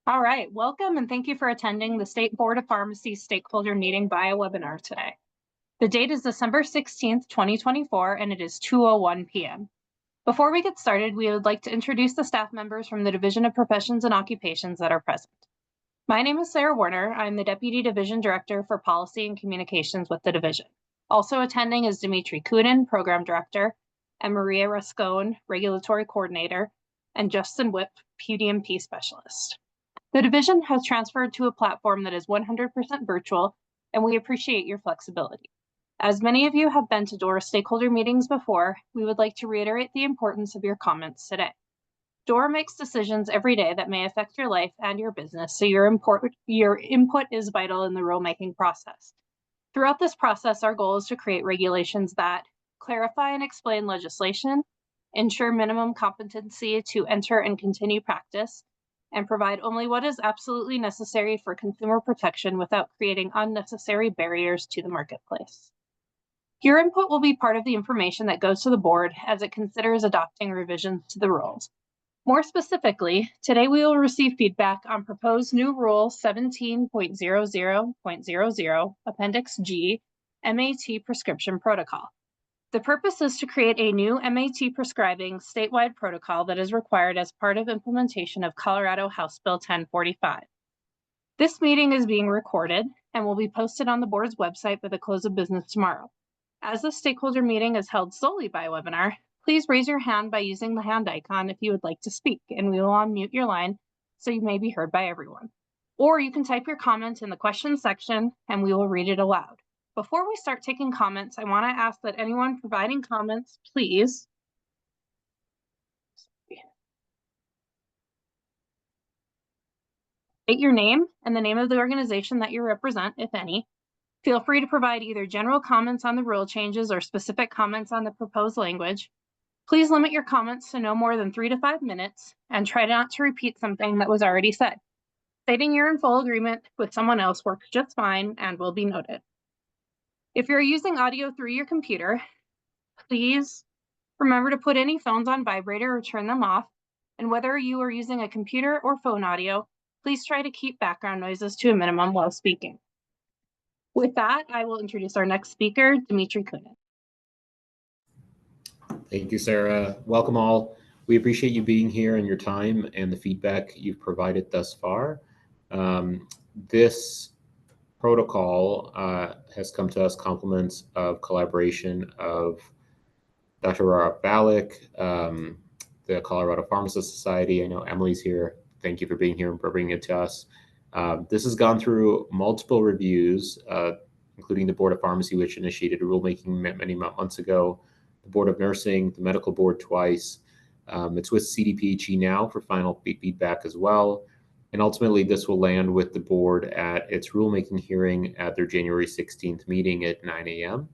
All right, welcome and thank you for attending the State Board of Pharmacy Stakeholder Meeting via webinar today. The date is December 16th, 2024, and it is 2:01 p.m. Before we get started, we would like to introduce the staff members from the Division of Professions and Occupations that are present. My name is Sarah Warner. I'm the Deputy Division Director for Policy and Communications with the division. Also attending is Dimitri Kunin, Program Director, and Maria Rascone, Regulatory Coordinator, and Justin Whip, PDMP Specialist. The division has transferred to a platform that is 100% virtual, and we appreciate your flexibility. As many of you have been to DORA stakeholder meetings before, we would like to reiterate the importance of your comments today. DORA makes decisions every day that may affect your life and your business, so your input is vital in the rulemaking process. Throughout this process, our goal is to create regulations that clarify and explain legislation, ensure minimum competency to enter and continue practice, and provide only what is absolutely necessary for consumer protection without creating unnecessary barriers to the marketplace. Your input will be part of the information that goes to the board as it considers adopting revisions to the rules. More specifically, today we will receive feedback on proposed new Rule 17.00.00, Appendix G, MAT Prescription Protocol. The purpose is to create a new MAT prescribing statewide protocol that is required as part of implementation of Colorado House Bill 1045. This meeting is being recorded and will be posted on the board's website by the close of business tomorrow. As the stakeholder meeting is held solely by webinar, please raise your hand by using the hand icon if you would like to speak, and we will unmute your line so you may be heard by everyone. Or you can type your comment in the questions section and we will read it aloud. Before we start taking comments, I want to ask that anyone providing comments, please state your name and the name of the organization that you represent, if any. Feel free to provide either general comments on the rule changes or specific comments on the proposed language. Please limit your comments to no more than 3 to 5 minutes and try not to repeat something that was already said. Stating you're in full agreement with someone else works just fine and will be noted. If you're using audio through your computer, please remember to put any phones on vibrator or turn them off. And whether you are using a computer or phone audio, please try to keep background noises to a minimum while speaking. With that, I will introduce our next speaker, Dimitri Kunin. Thank you, Sarah. Welcome all. We appreciate you being here and your time and the feedback you've provided thus far. This protocol has come to us compliments of collaboration of Dr. Rara Balick, the Colorado Pharmacists Society. I know Emily's here. Thank you for being here and for bringing it to us. This has gone through multiple reviews, including the Board of Pharmacy, which initiated a rulemaking many months ago, the Board of Nursing, the Medical Board twice. It's with CDPHE now for final feedback as well. And ultimately, this will land with the board at its rulemaking hearing at their January 16th meeting at 9 a.m.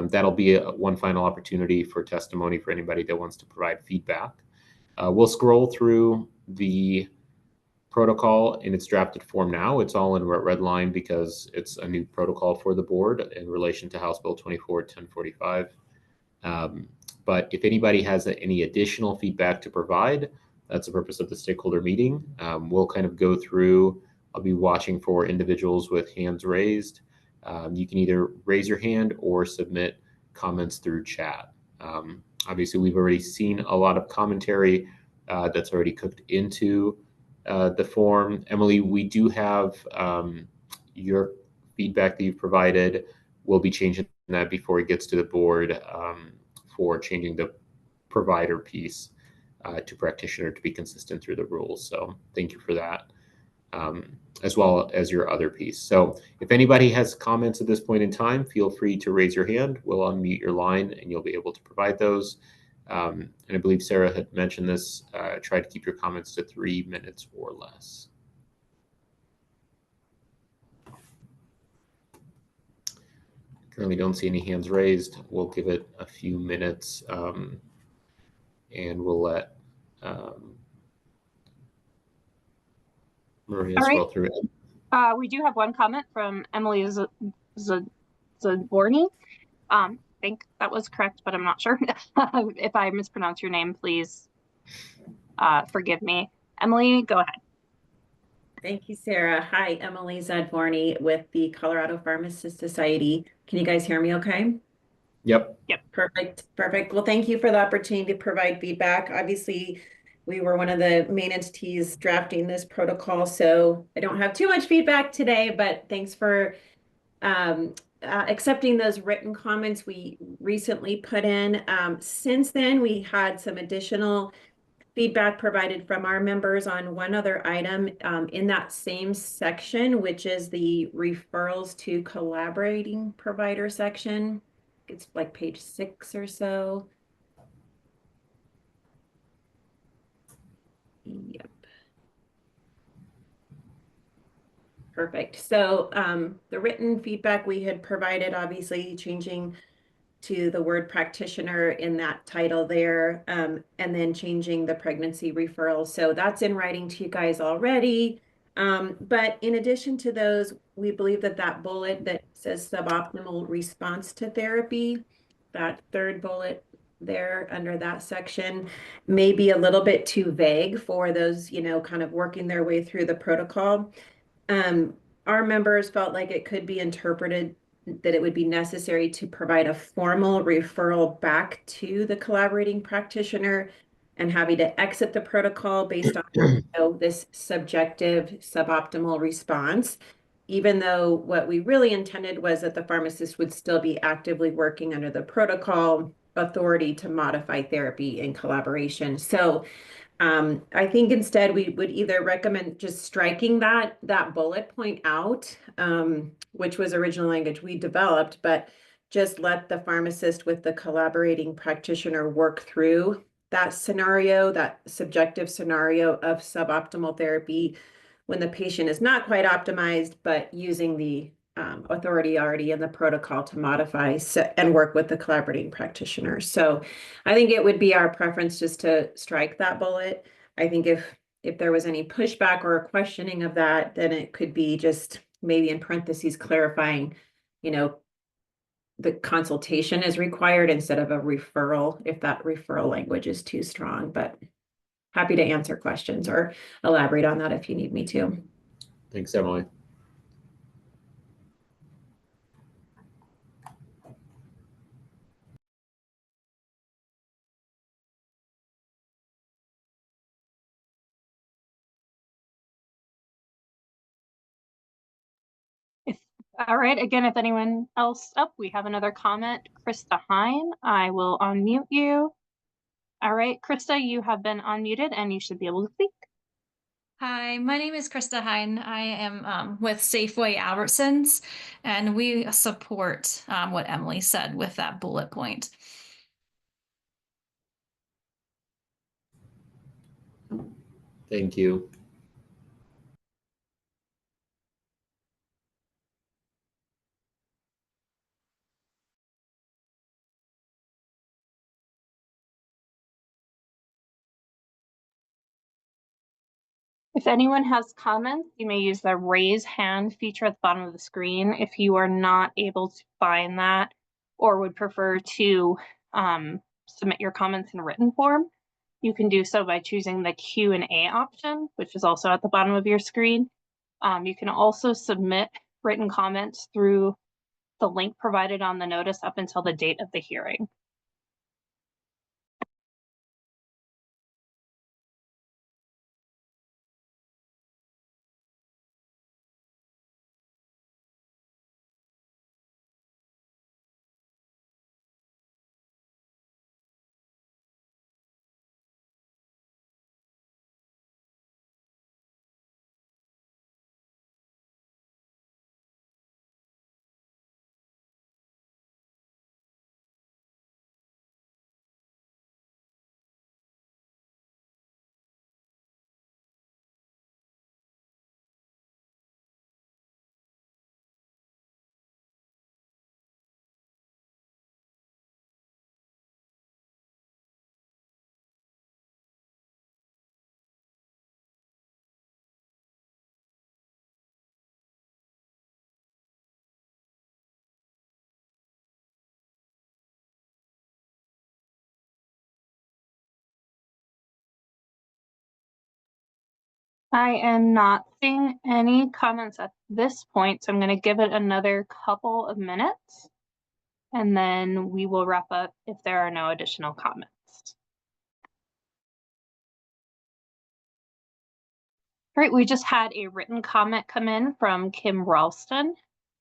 That'll be one final opportunity for testimony for anybody that wants to provide feedback. We'll scroll through the protocol in its drafted form now. It's all in red line because it's a new protocol for the board in relation to House Bill 24-1045. But if anybody has any additional feedback to provide, that's the purpose of the stakeholder meeting. We'll kind of go through. I'll be watching for individuals with hands raised. You can either raise your hand or submit comments through chat. Obviously, we've already seen a lot of commentary that's already cooked into the form. Emily, we do have your feedback that you've provided. We'll be changing that before it gets to the board for changing the provider piece to practitioner to be consistent through the rules. So thank you for that, as well as your other piece. So if anybody has comments at this point in time, feel free to raise your hand. We'll unmute your line and you'll be able to provide those. And I believe Sarah had mentioned this, try to keep your comments to 3 minutes or less. Currently don't see any hands raised. We'll give it a few minutes and we'll let Maria scroll through it. We do have one comment from Emily Zaborny. I think that was correct, but I'm not sure. If I mispronounce your name, please forgive me. Emily, go ahead. Thank you, Sarah. Hi, Emily Zadvorny with the Colorado Pharmacists Society. Can you guys hear me okay? Yep. Perfect, perfect. Well, thank you for the opportunity to provide feedback. Obviously, we were one of the main entities drafting this protocol, so I don't have too much feedback today, but thanks for accepting those written comments we recently put in. Since then, we had some additional feedback provided from our members on one other item in that same section, which is the referrals to collaborating provider section. It's like page 6 or so. Yep. Perfect. So the written feedback we had provided, obviously changing to the word practitioner in that title there, and then changing the pregnancy referral. So that's in writing to you guys already. But in addition to those, we believe that that bullet that says suboptimal response to therapy, that third bullet there under that section may be a little bit too vague for those, kind of working their way through the protocol. Um, our members felt like it could be interpreted that it would be necessary to provide a formal referral back to the collaborating practitioner and having to exit the protocol based on this subjective suboptimal response, even though what we really intended was that the pharmacist would still be actively working under the protocol authority to modify therapy in collaboration. So I think instead we would either recommend just striking that bullet point out, which was original language we developed, but just let the pharmacist with the collaborating practitioner work through that scenario, that subjective scenario of suboptimal therapy when the patient is not quite optimized, but using the authority already in the protocol to modify and work with the collaborating practitioner. So I think it would be our preference just to strike that bullet. I think if there was any pushback or a questioning of that, then it could be just maybe in parentheses clarifying, the consultation is required instead of a referral, if that referral language is too strong. But happy to answer questions or elaborate on that if you need me to. Thanks, Emily. All right, again, if anyone else we have another comment. Krista Hine, I will unmute you. All right, Krista, you have been unmuted and you should be able to speak. Hi, my name is Krista Hine. I am with Safeway Albertsons, and we support what Emily said with that bullet point. Thank you. If anyone has comments, you may use the raise hand feature at the bottom of the screen. If you are not able to find that or would prefer to submit your comments in written form, you can do so by choosing the Q&A option, which is also at the bottom of your screen. You can also submit written comments through the link provided on the notice up until the date of the hearing. I am not seeing any comments at this point, so I'm going to give it another couple of minutes, and then we will wrap up if there are no additional comments. All right, we just had a written comment come in from Kim Ralston.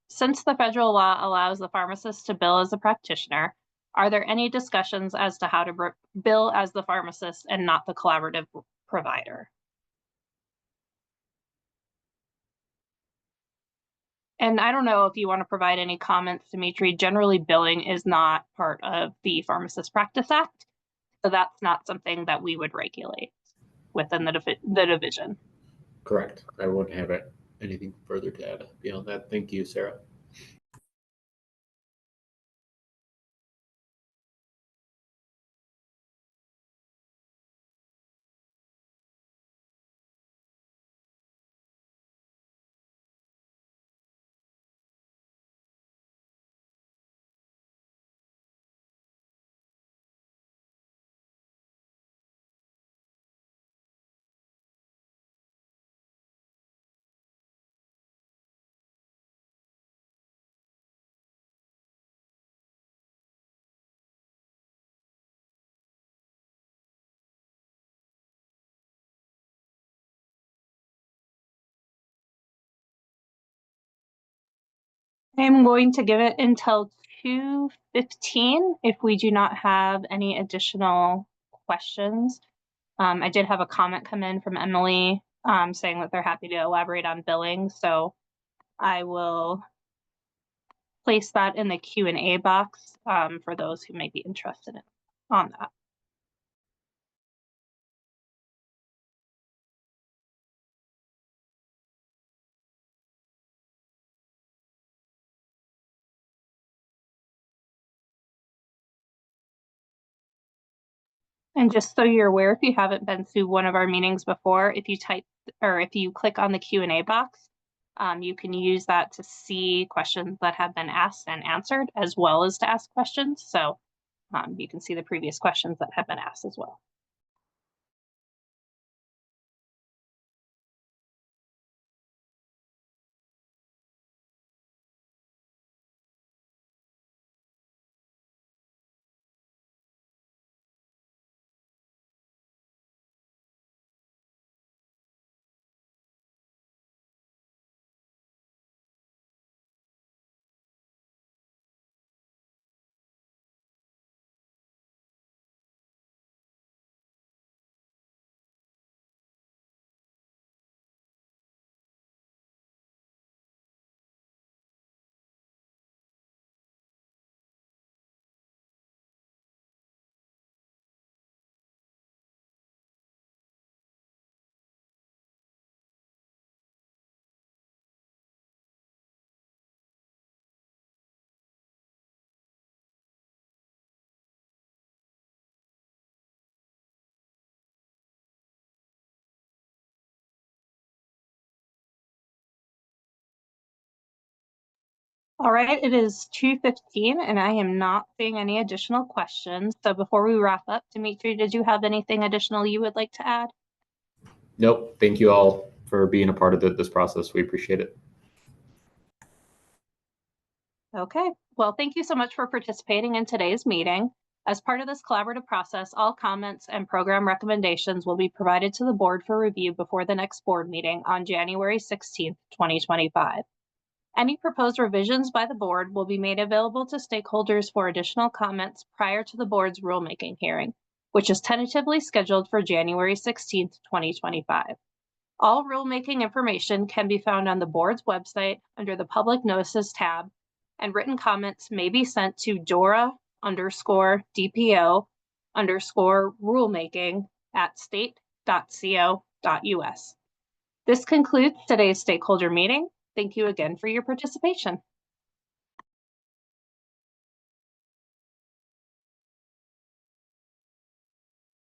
Since the federal law allows the pharmacist to bill as a practitioner, are there any discussions as to how to bill as the pharmacist and not the collaborative provider? And I don't know if you want to provide any comments, Dimitri. Generally, billing is not part of the Pharmacist Practice Act, so that's not something that we would regulate within the division. Correct. I wouldn't have anything further to add beyond that. Thank you, Sarah. I'm going to give it until 2:15 if we do not have any additional questions. I did have a comment come in from Emily saying that they're happy to elaborate on billing, so I will place that in the Q&A box for those who may be interested on that. And just so you're aware, if you haven't been to one of our meetings before, if you type or if you click on the Q&A box, you can use that to see questions that have been asked and answered, as well as to ask questions. So you can see the previous questions that have been asked as well. All right, it is 2:15 and I am not seeing any additional questions. So before we wrap up, Dimitri, did you have anything additional you would like to add? Nope. Thank you all for being a part of this process. We appreciate it. Okay, well, thank you so much for participating in today's meeting. As part of this collaborative process, all comments and program recommendations will be provided to the board for review before the next board meeting on January 16th, 2025. Any proposed revisions by the board will be made available to stakeholders for additional comments prior to the board's rulemaking hearing, which is tentatively scheduled for January 16th, 2025. All rulemaking information can be found on the board's website under the Public Notices tab, and written comments may be sent to dora_dpo_rulemaking@state.co.us. This concludes today's stakeholder meeting. Thank you again for your participation.